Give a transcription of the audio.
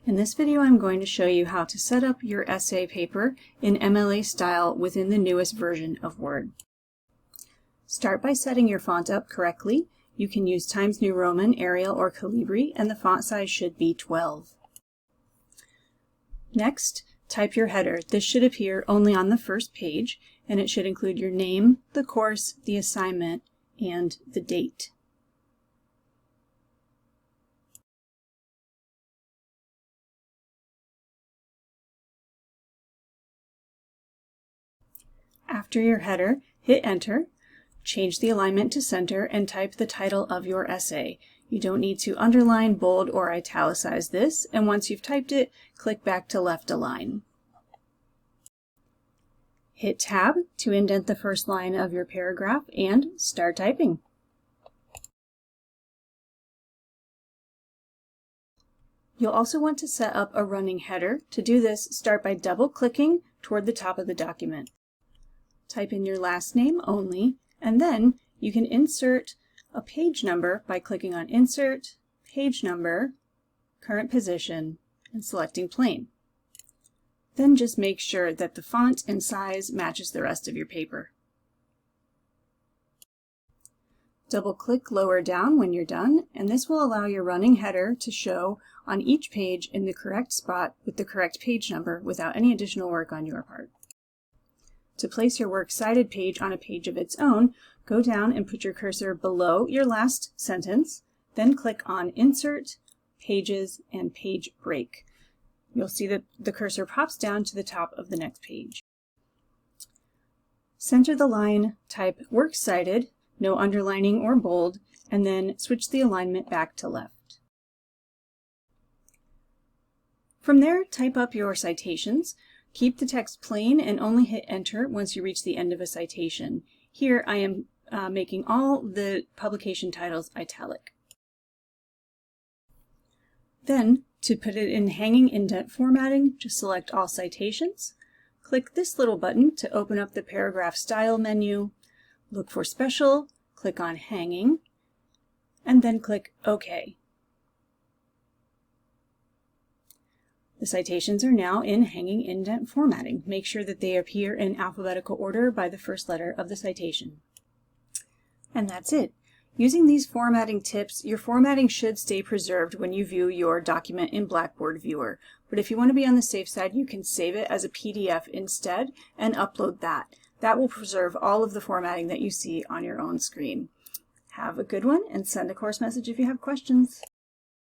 In this video, I'm going to show you how to set up your essay paper in MLA style within the newest version of Word. Start by setting your font up correctly. You can use Times New Roman, Arial, or Calibri, and the font size should be 12. Next, type your header. This should appear only on the first page, and it should include your name, the course, the assignment, and the date. After your header, hit Enter, change the alignment to center, and type the title of your essay. You don't need to underline, bold, or italicize this, and once you've typed it, click back to left align. Hit Tab to indent the first line of your paragraph and start typing. You'll also want to set up a running header. To do this, start by double-clicking toward the top of the document. Type in your last name only, and then you can insert a page number by clicking on Insert, Page Number, Current Position, and selecting Plain. Then just make sure that the font and size matches the rest of your paper. Double-click lower down when you're done, and this will allow your running header to show on each page in the correct spot with the correct page number without any additional work on your part. To place your works cited page on a page of its own, go down and put your cursor below your last sentence, then click on Insert, Pages, and Page Break. You'll see that the cursor pops down to the top of the next page. Center the line, type Works Cited, no underlining or bold, and then switch the alignment back to left. From there, type up your citations. Keep the text plain and only hit Enter once you reach the end of a citation. Here I am making all the publication titles italic. Then, to put it in hanging indent formatting, just select All Citations. Click this little button to open up the Paragraph Style menu. Look for Special, click on Hanging, and then click OK. The citations are now in hanging indent formatting. Make sure that they appear in alphabetical order by the first letter of the citation. And that's it. Using these formatting tips, your formatting should stay preserved when you view your document in Blackboard Viewer. But if you want to be on the safe side, you can save it as a PDF instead and upload that. That will preserve all of the formatting that you see on your own screen. Have a good one and send a course message if you have questions.